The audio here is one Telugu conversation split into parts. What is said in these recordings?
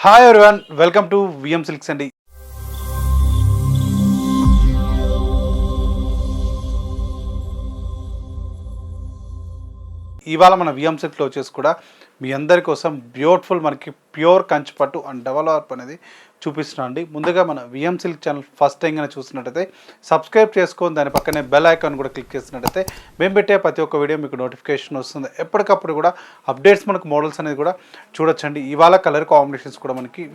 Hi everyone, welcome to VM silks అండి. ఇవాళ మన విఎం సిల్క్లో వచ్చేసి కూడా మీ అందరి కోసం బ్యూటిఫుల్ మనకి ప్యూర్ కంచిపట్టు అండ్ డబల్ వార్ప్ అనేది చూపిస్తున్నాను అండి. ముందుగా మన VM silk channel first time కానీ చూసినట్టయితే సబ్స్క్రైబ్ చేసుకొని దాని పక్కనే బెల్ ఐకాన్ కూడా క్లిక్ చేసినట్టయితే మేము పెట్టే ప్రతి ఒక్క వీడియో మీకు నోటిఫికేషన్ వస్తుంది. ఎప్పటికప్పుడు కూడా అప్డేట్స్ మనకు మోడల్స్ అనేది కూడా చూడొచ్చండి. ఇవాళ కలర్ కాంబినేషన్స్ కూడా మనకి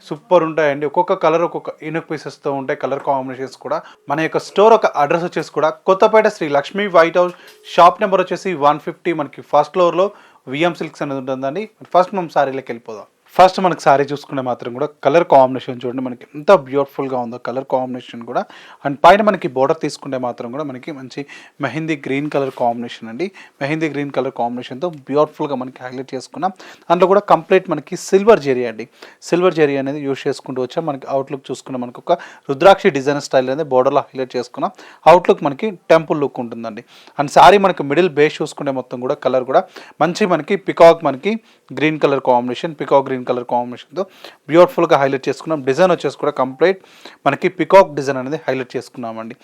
సూపర్ ఉంటాయండి. ఒక్కొక్క కలర్ ఒక్కొక్క యూనిక్ పీసెస్తో ఉంటాయి. కలర్ కాంబినేషన్స్ కూడా మన యొక్క స్టోర్ ఒక అడ్రస్ వచ్చేసి కూడా Kothapeta Sri Lakshmi white house, shop number వచ్చేసి 150, మనకి ఫస్ట్ ఫ్లోర్లో విఎం సిల్క్స్ అనేది ఉంటుందండి. ఫస్ట్ మనం శారీలోకి వెళ్ళిపోదాం. ఫస్ట్ మనకి శారీ చూసుకునే మాత్రం కూడా కలర్ కాంబినేషన్ చూడండి మనకి ఎంత బ్యూటిఫుల్గా ఉందో కలర్ కాంబినేషన్ కూడా. అండ్ పైన మనకి బోర్డర్ తీసుకుంటే మాత్రం కూడా మనకి మంచి మెహందీ గ్రీన్ కలర్ కాంబినేషన్ అండి. మెహందీ గ్రీన్ కలర్ కాంబినేషన్తో బ్యూటిఫుల్గా మనకి హైలైట్ చేసుకున్నాం. అందులో కూడా కంప్లీట్ మనకి సిల్వర్ జెరీ అండి. సిల్వర్ జెరీ అనేది యూజ్ చేసుకుంటూ వచ్చాం. మనకి అవుట్లుక్ చూసుకున్న మనకు ఒక రుద్రాక్షి డిజైన్ స్టైల్ అనేది బోర్డర్లో హైలైట్ చేసుకున్నాం. అవుట్లుక్ మనకి టెంపుల్ లుక్ ఉంటుందండి. అండ్ శారీ మనకి మిడిల్ బేస్ చూసుకుంటే మొత్తం కూడా కలర్ కూడా మంచి మనకి పికాక్ మనకి green colour combination, peacock green colour కాంబినేషన్తో బ్యూటిఫుల్గా హైలైట్ చేసుకున్నాం. డిజైన్ వచ్చేసి కూడా కంప్లీట్ మనకి పికాక్ డిజైన్ అనేది హైలైట్ చేసుకున్నామండి.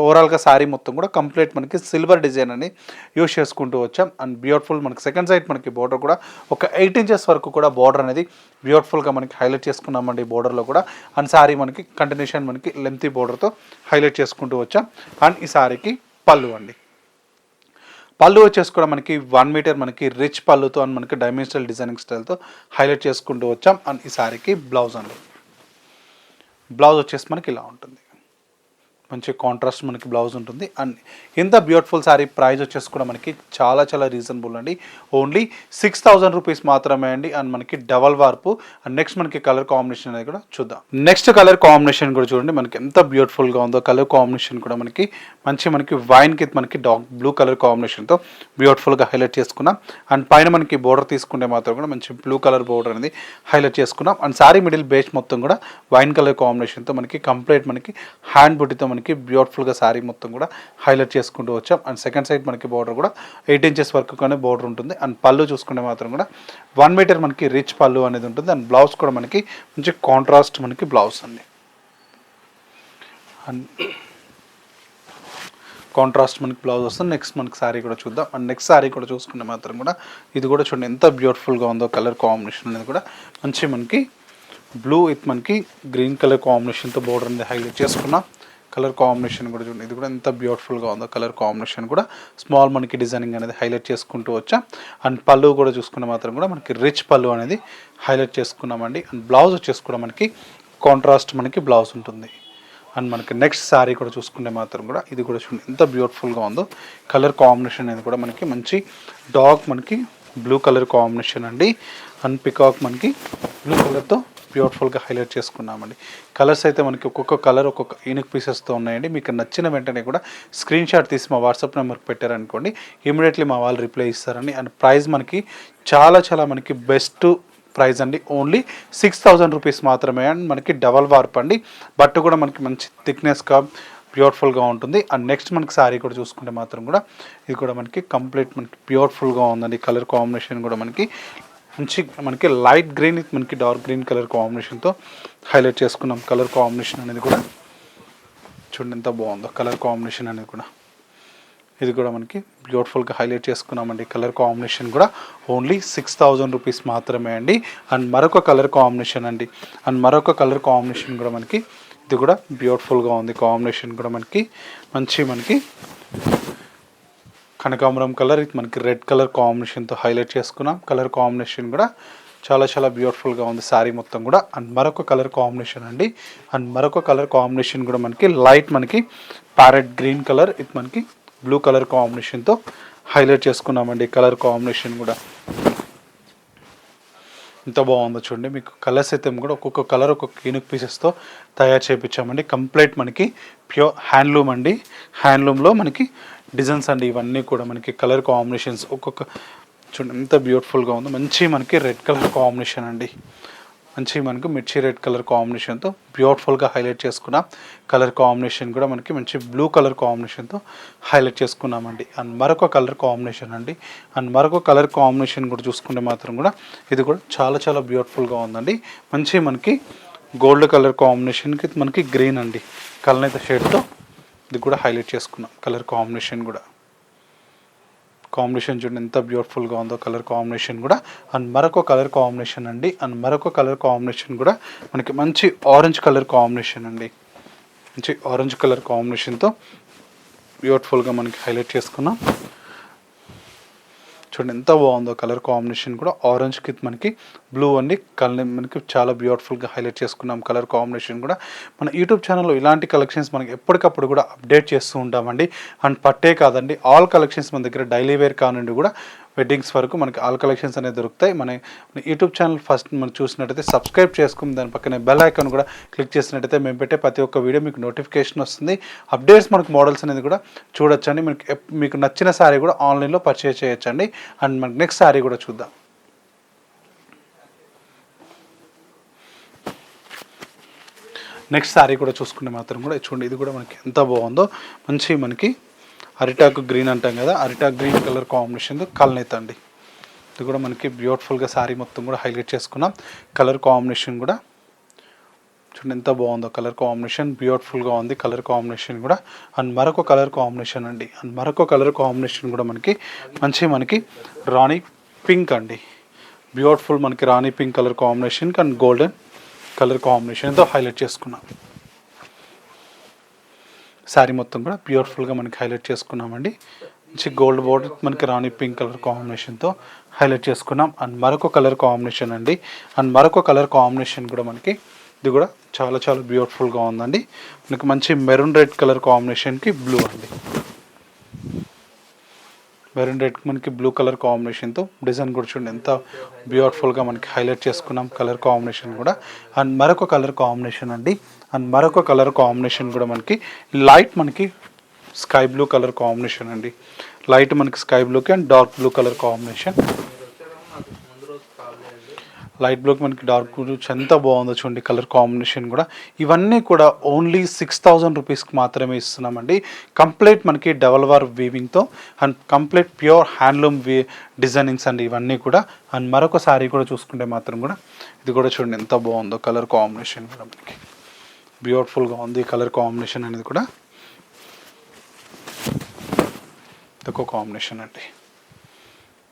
ఓవరాల్గా శారీ మొత్తం కూడా కంప్లీట్ మనకి సిల్వర్ డిజైన్ అని యూజ్ చేసుకుంటూ వచ్చాం. అండ్ బ్యూటిఫుల్ మనకి సెకండ్ సైడ్ మనకి బోర్డర్ కూడా ఒక 8 ఇంచెస్ వరకు కూడా బోర్డర్ అనేది బ్యూటిఫుల్గా మనకి హైలైట్ చేసుకున్నామండి బోర్డర్లో కూడా. అండ్ శారీ మనకి కంటిన్యూషన్ మనకి లెంతీ బోర్డర్తో హైలైట్ చేసుకుంటూ వచ్చాం. అండ్ ఈ శారీకి పళ్ళు అండి. పళ్ళు వచ్చేసి కూడా మనకి 1 మీటర్ మనకి రిచ్ పళ్ళుతో అండ్ మనకి డైమెన్షనల్ డిజైనింగ్ స్టైల్తో హైలైట్ చేసుకుంటూ వచ్చాం. అండ్ ఈ శారీకి బ్లౌజ్ అండి. బ్లౌజ్ వచ్చేసి మనకి ఇలా ఉంటుంది. మంచి కాంట్రాస్ట్ మనకి బ్లౌజ్ ఉంటుంది. అండ్ ఇంత బ్యూటిఫుల్ శారీ ప్రైస్ వచ్చేసి కూడా మనకి చాలా చాలా రీజనబుల్ అండి. ఓన్లీ 6000 రూపీస్ మాత్రమే అండి. అండ్ మనకి డబల్ వార్పు. అండ్ నెక్స్ట్ మనకి కలర్ కాంబినేషన్ అనేది కూడా చూద్దాం. నెక్స్ట్ కలర్ కాంబినేషన్ కూడా చూడండి మనకి ఎంత బ్యూటిఫుల్గా ఉందో. కలర్ కాంబినేషన్ కూడా మనకి మంచి మనకి వైన్కి మనకి డార్క్ బ్లూ కలర్ కాంబినేషన్తో బ్యూటిఫుల్గా హైలైట్ చేసుకున్నాం. అండ్ పైన మనకి బోర్డర్ తీసుకుంటే మాత్రం కూడా మంచి బ్లూ కలర్ బోర్డర్ అనేది హైలైట్ చేసుకున్నాం. అండ్ శారీ మిడిల్ బేస్ మొత్తం కూడా వైన్ కలర్ కాంబినేషన్తో మనకి కంప్లీట్ మనకి హ్యాండ్ బుట్టితో మనకి బ్యూటిఫుల్గా శారీ మొత్తం కూడా హైలైట్ చేసుకుంటూ వచ్చాం. అండ్ సెకండ్ సైడ్ మనకి బోర్డర్ కూడా 8 ఇంచెస్ వరకు కానీ బోర్డర్ ఉంటుంది. అండ్ పళ్ళు చూసుకుంటే మాత్రం కూడా 1 మీటర్ మనకి రిచ్ పళ్ళు అనేది ఉంటుంది. అండ్ బ్లౌజ్ కూడా మనకి మంచి కాంట్రాస్ట్ మనకి బ్లౌజ్ అండి. అండ్ కాంట్రాస్ట్ మనకి బ్లౌజ్ వస్తుంది. నెక్స్ట్ మనకి శారీ కూడా చూద్దాం. అండ్ నెక్స్ట్ శారీ కూడా చూసుకుంటే మాత్రం కూడా ఇది కూడా చూడండి ఎంత బ్యూటిఫుల్గా ఉందో. కలర్ కాంబినేషన్ అనేది కూడా మంచి మనకి బ్లూ విత్ మనకి గ్రీన్ కలర్ కాంబినేషన్తో బోర్డర్ అనేది హైలైట్ చేసుకున్నాం. కలర్ కాంబినేషన్ కూడా చూడండి ఇది కూడా ఎంత బ్యూటిఫుల్గా ఉందో. కలర్ కాంబినేషన్ కూడా స్మాల్ మనకి డిజైనింగ్ అనేది హైలైట్ చేసుకుంటూ వచ్చాం. అండ్ పళ్ళు కూడా చూసుకున్న మాత్రం కూడా మనకి రిచ్ పళ్ళు అనేది హైలైట్ చేసుకున్నామండి. అండ్ బ్లౌజ్ వచ్చేసి కూడా మనకి కాంట్రాస్ట్ మనకి బ్లౌజ్ ఉంటుంది. అండ్ మనకి నెక్స్ట్ శారీ కూడా చూసుకుంటే మాత్రం కూడా ఇది కూడా చూడండి ఎంత బ్యూటిఫుల్గా ఉందో. కలర్ కాంబినేషన్ అనేది కూడా మనకి మంచి డార్క్ మనకి బ్లూ కలర్ కాంబినేషన్ అండి. అండ్ పికాక్ మనకి బ్లూ కలర్తో బ్యూటిఫుల్గా హైలైట్ చేసుకున్నామండి. కలర్స్ అయితే మనకి ఒక్కొక్క కలర్ ఒక్కొక్క యూనిక్ పీసెస్తో ఉన్నాయండి. మీకు నచ్చిన వెంటనే కూడా స్క్రీన్ షాట్ తీసి మా వాట్సాప్ నెంబర్కి పెట్టారనుకోండి, ఇమీడియట్లీ మా వాళ్ళు రిప్లై ఇస్తారండి. అండ్ ప్రైస్ మనకి చాలా చాలా మనకి బెస్ట్ ప్రైస్ అండి. ఓన్లీ 6000 రూపీస్ మాత్రమే. అండ్ మనకి డబల్ వార్ప్ అండి. బట్టు కూడా మనకి మంచి థిక్నెస్గా బ్యూటిఫుల్గా ఉంటుంది. అండ్ నెక్స్ట్ మనకి శారీ కూడా చూసుకుంటే మాత్రం కూడా ఇది కూడా మనకి కంప్లీట్ మనకి బ్యూటిఫుల్గా ఉందండి. కలర్ కాంబినేషన్ కూడా మనకి మంచి మనకి లైట్ గ్రీన్ మనకి డార్క్ గ్రీన్ కలర్ కాంబినేషన్తో హైలైట్ చేసుకున్నాం. కలర్ కాంబినేషన్ అనేది కూడా చూడండి ఎంత బాగుందో. కలర్ కాంబినేషన్ అనేది కూడా ఇది కూడా మనకి బ్యూటిఫుల్గా హైలైట్ చేసుకున్నామండి. కలర్ కాంబినేషన్ కూడా ఓన్లీ 6000 రూపీస్ మాత్రమే అండి. అండ్ మరొక కలర్ కాంబినేషన్ అండి. అండ్ మరొక కలర్ కాంబినేషన్ కూడా మనకి ఇది కూడా బ్యూటిఫుల్గా ఉంది. కాంబినేషన్ కూడా మనకి మంచి మనకి కనకాంబరం కలర్ ఇది మనకి రెడ్ కలర్ కాంబినేషన్తో హైలైట్ చేసుకున్నాం. కలర్ కాంబినేషన్ కూడా చాలా చాలా బ్యూటిఫుల్గా ఉంది శారీ మొత్తం కూడా. అండ్ మరొక కలర్ కాంబినేషన్ అండి. అండ్ మరొక కలర్ కాంబినేషన్ కూడా మనకి లైట్ మనకి ప్యారెట్ గ్రీన్ కలర్ ఇది మనకి బ్లూ కలర్ కాంబినేషన్తో హైలైట్ చేసుకున్నామండి. కలర్ కాంబినేషన్ కూడా ఎంత బాగుందో చూడండి. మీకు కలర్స్ అయితే కూడా ఒక్కొక్క కలర్ ఒక్కొక్క యూనిక్ పీసెస్తో తయారు చేయించామండి. కంప్లీట్ మనకి ప్యూర్ హ్యాండ్లూమ్ అండి. హ్యాండ్లూమ్లో మనకి డిజైన్స్ అండి ఇవన్నీ కూడా మనకి కలర్ కాంబినేషన్స్ ఒక్కొక్క చూడండి ఎంత బ్యూటిఫుల్గా ఉందో. మంచి మనకి రెడ్ కలర్ కాంబినేషన్ అండి. మంచి మనకు మిర్చి రెడ్ కలర్ కాంబినేషన్తో బ్యూటిఫుల్గా హైలైట్ చేసుకున్నాం. కలర్ కాంబినేషన్ కూడా మనకి మంచి బ్లూ కలర్ కాంబినేషన్తో హైలైట్ చేసుకున్నామండి. అండ్ మరొక కలర్ కాంబినేషన్ అండి. అండ్ మరొక కలర్ కాంబినేషన్ కూడా చూసుకుంటే మాత్రం కూడా ఇది కూడా చాలా చాలా బ్యూటిఫుల్గా ఉందండి. మంచి మనకి గోల్డ్ కలర్ కాంబినేషన్కి మనకి గ్రీన్ అండి కలనేత షేడ్తో ఇది కూడా హైలైట్ చేసుకున్నాం. కలర్ కాంబినేషన్ కూడా కాంబినేషన్ చూడండి ఎంత బ్యూటిఫుల్గా ఉందో కలర్ కాంబినేషన్ కూడా. అండ్ మరొక కలర్ కాంబినేషన్ అండి. అండ్ మరొక కలర్ కాంబినేషన్ కూడా మనకి మంచి ఆరెంజ్ కలర్ కాంబినేషన్ అండి. మంచి ఆరెంజ్ కలర్ కాంబినేషన్తో బ్యూటిఫుల్గా మనకి హైలైట్ చేసుకున్నాం. చూడండి ఎంత బాగుందో కలర్ కాంబినేషన్ కూడా. ఆరెంజ్కి మనకి బ్లూ అండి కలర్ మనకి చాలా బ్యూటిఫుల్గా హైలైట్ చేసుకున్నాం. కలర్ కాంబినేషన్ కూడా మన యూట్యూబ్ ఛానల్లో ఇలాంటి కలెక్షన్స్ మనకి ఎప్పటికప్పుడు కూడా అప్డేట్ చేస్తూ ఉంటామండి. అండ్ పట్టే కాదండి, ఆల్ కలెక్షన్స్ మన దగ్గర డైలీ వేర్ కానుండి కూడా వెడ్డింగ్స్ వరకు మనకి ఆల్ కలెక్షన్స్ అనేది దొరుకుతాయి. మన యూట్యూబ్ ఛానల్ ఫస్ట్ మనం చూసినట్టయితే సబ్స్క్రైబ్ చేసుకుని దాని పక్కనే బెల్ ఐకాన్ కూడా క్లిక్ చేసినట్టయితే మేము పెట్టే ప్రతి ఒక్క వీడియో మీకు నోటిఫికేషన్ వస్తుంది. అప్డేట్స్ మనకు మోడల్స్ అనేది కూడా చూడొచ్చండి. మీకు నచ్చిన శారీ కూడా ఆన్లైన్లో పర్చేజ్ చేయొచ్చండి. అండ్ మనకి నెక్స్ట్ శారీ కూడా చూద్దాం. నెక్స్ట్ శారీ కూడా చూసుకుంటే మాత్రం కూడా చూడండి ఇది కూడా మనకి ఎంత బాగుందో. మంచి మనకి అరిటాకు గ్రీన్ అంటాం కదా, అరిటాక్ గ్రీన్ కలర్ కాంబినేషన్ కలనేత అండి. ఇది కూడా మనకి బ్యూటిఫుల్గా శారీ మొత్తం కూడా హైలైట్ చేసుకున్నాం. కలర్ కాంబినేషన్ కూడా చూడండి ఎంత బాగుందో. కలర్ కాంబినేషన్ బ్యూటిఫుల్గా ఉంది కలర్ కాంబినేషన్ కూడా. అండ్ మరొక కలర్ కాంబినేషన్ అండి. అండ్ మరొక కలర్ కాంబినేషన్ కూడా మనకి రాణి పింక్ అండి. బ్యూటిఫుల్ మనకి rani pink colour combination and golden colour కాంబినేషన్తో హైలైట్ చేసుకున్నాం. శారీ మొత్తం కూడా బ్యూటిఫుల్గా మనకి హైలైట్ చేసుకున్నామండి. మంచి గోల్డ్ బోర్డర్ మనకి రాణి పింక్ కలర్ కాంబినేషన్తో హైలైట్ చేసుకున్నాం. అండ్ మరొక కలర్ కాంబినేషన్ అండి. అండ్ మరొక కలర్ కాంబినేషన్ కూడా మనకి ఇది కూడా చాలా చాలా బ్యూటిఫుల్గా ఉందండి. మనకి మంచి మెరూన్ రెడ్ కలర్ కాంబినేషన్కి బ్లూ అండి. మెరూన్ రెడ్ మనకి బ్లూ కలర్ కాంబినేషన్తో డిజైన్ కూడా చూడండి ఎంత బ్యూటిఫుల్గా మనకి హైలైట్ చేసుకున్నాం కలర్ కాంబినేషన్ కూడా. అండ్ మరొక కలర్ కాంబినేషన్ అండి. అండ్ మరొక కలర్ కాంబినేషన్ కూడా మనకి లైట్ మనకి స్కై బ్లూ కలర్ కాంబినేషన్ అండి. లైట్ మనకి స్కై బ్లూకి and dark blue colour combination. Light బ్లూకి మనకి డార్క్ బ్లూ ఎంత బాగుందో చూడండి కలర్ కాంబినేషన్ కూడా. ఇవన్నీ కూడా ఓన్లీ 6000 రూపీస్కి మాత్రమే ఇస్తున్నామండి. కంప్లీట్ మనకి డబల్ వార్ వీవింగ్తో and complete pure handloom designings అండి ఇవన్నీ కూడా. అండ్ మరొక శారీ కూడా చూసుకుంటే మాత్రం కూడా ఇది కూడా చూడండి ఎంత బాగుందో కలర్ కాంబినేషన్ కూడా మనకి బ్యూటిఫుల్గా ఉంది. కలర్ కాంబినేషన్ అనేది కూడా ఇదొక కాంబినేషన్ అండి.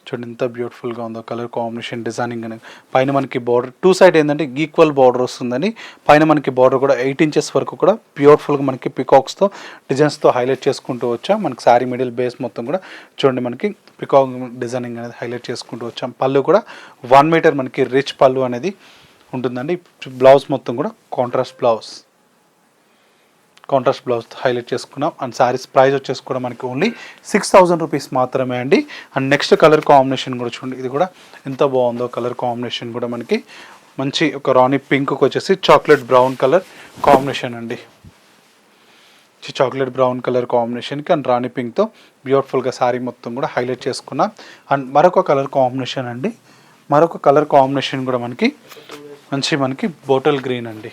చూడండి ఎంత బ్యూటిఫుల్గా ఉందో కలర్ కాంబినేషన్ డిజైనింగ్ అనేది. పైన మనకి బార్డర్ టూ సైడ్ ఏంటంటే ఈక్వల్ బార్డర్ వస్తుందని పైన మనకి బార్డర్ కూడా 8 ఇంచెస్ వరకు కూడా బ్యూటిఫుల్గా మనకి పికాక్స్తో డిజైన్స్తో హైలైట్ చేసుకుంటూ వచ్చాం. మనకి శారీ మిడిల్ బేస్ మొత్తం కూడా చూడండి మనకి పికాక్ డిజైనింగ్ అనేది హైలైట్ చేసుకుంటూ వచ్చాం. పళ్ళు కూడా 1 మీటర్ మనకి రిచ్ పళ్ళు అనేది ఉంటుందండి. బ్లౌజ్ మొత్తం కూడా కాంట్రాస్ట్ బ్లౌజ్ హైలైట్ చేసుకున్నాం. అండ్ శారీస్ ప్రైస్ వచ్చేసి కూడా మనకి ఓన్లీ 6000 రూపీస్ మాత్రమే అండి. అండ్ నెక్స్ట్ కలర్ కాంబినేషన్ కూడా చూడండి ఇది కూడా ఎంత బాగుందో కలర్ కాంబినేషన్ కూడా మనకి మంచి ఒక రాణి పింక్కి వచ్చేసి చాక్లెట్ బ్రౌన్ కలర్ కాంబినేషన్ అండి. చాక్లెట్ బ్రౌన్ కలర్ కాంబినేషన్కి అండ్ రాణి పింక్తో బ్యూటిఫుల్గా శారీ మొత్తం కూడా హైలైట్ చేసుకున్నాం. అండ్ మరొక కలర్ కాంబినేషన్ అండి. మరొక కలర్ కాంబినేషన్ కూడా మనకి బాటిల్ గ్రీన్ అండి.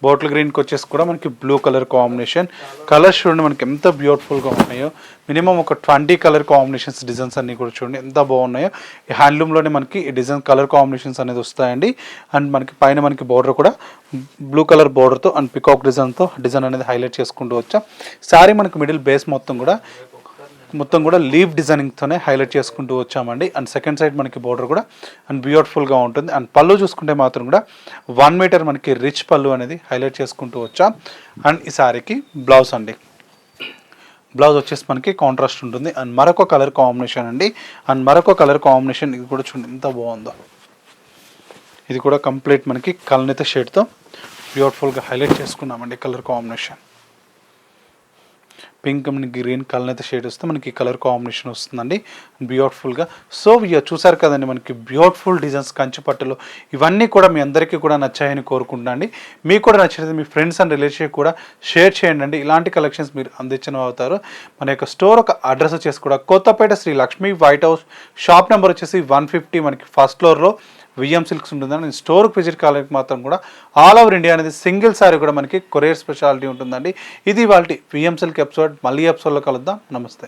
బాటిల్ గ్రీన్కి వచ్చేసి కూడా మనకి బ్లూ కలర్ కాంబినేషన్. కలర్స్ చూడండి మనకి ఎంత బ్యూటిఫుల్గా ఉన్నాయో. మినిమం ఒక 20 కలర్ కాంబినేషన్స్ డిజైన్స్ అన్నీ కూడా చూడండి ఎంత బాగున్నాయో. ఈ హ్యాండ్లూమ్లోనే మనకి ఈ డిజైన్ కలర్ కాంబినేషన్స్ అనేది వస్తాయండి. అండ్ మనకి పైన మనకి బార్డర్ కూడా బ్లూ కలర్ బార్డర్తో అండ్ పికాక్ డిజైన్ అనేది హైలైట్ చేసుకుంటూ వచ్చాం. శారీ మనకి మిడిల్ బేస్ మొత్తం కూడా లీవ్ డిజైనింగ్తోనే హైలైట్ చేసుకుంటూ వచ్చామండి. అండ్ సెకండ్ సైడ్ మనకి బార్డర్ కూడా అండ్ బ్యూటిఫుల్గా ఉంటుంది. అండ్ పళ్ళు చూసుకుంటే మాత్రం కూడా 1 మీటర్ మనకి రిచ్ పళ్ళు అనేది హైలైట్ చేసుకుంటూ వచ్చాం. అండ్ ఈ శారీకి బ్లౌజ్ అండి. బ్లౌజ్ వచ్చేసి మనకి కాంట్రాస్ట్ ఉంటుంది. అండ్ మరొక కలర్ కాంబినేషన్ అండి. అండ్ మరొక కలర్ కాంబినేషన్ ఇది కూడా చూడండి ఎంత బాగుందో. ఇది కూడా కంప్లీట్ మనకి కలనేత షేడ్తో బ్యూటిఫుల్గా హైలైట్ చేసుకున్నామండి కలర్ కాంబినేషన్. పింక్ మనకి గ్రీన్ కలర్ షేడ్ వస్తే మనకి కలర్ కాంబినేషన్ వస్తుందండి బ్యూటిఫుల్గా. సో ఇక చూసారు కదండి మనకి బ్యూటిఫుల్ డిజైన్స్ కంచి పట్టులో ఇవన్నీ కూడా మీ అందరికీ కూడా నచ్చాయని కోరుకుంటున్నాండి. మీకు కూడా నచ్చినది మీ ఫ్రెండ్స్ అండ్ రిలేటివ్స్ కూడా షేర్ చేయండి అండి. ఇలాంటి కలెక్షన్స్ మీరు అందించిన అవుతారు. మన యొక్క స్టోర్ ఒక అడ్రస్ వచ్చేసి కూడా Kothapeta Sri Lakshmi white house, shop number వచ్చేసి 150 మనకి ఫస్ట్ ఫ్లోర్లో విఎం సిల్క్స్ ఉంటుందండి. నేను స్టోర్కి విజిట్ కాలేకి మాత్రం కూడా ఆల్ ఓవర్ ఇండియా అనేది సింగిల్ సారీ కూడా మనకి కొరియర్ స్పెషాలిటీ ఉంటుందండి. ఇది వాళ్ళ విఎం సిల్క్ ఎపిసోడ్. మళ్ళీ ఎపిసోడ్లో కలుద్దాం. నమస్తే.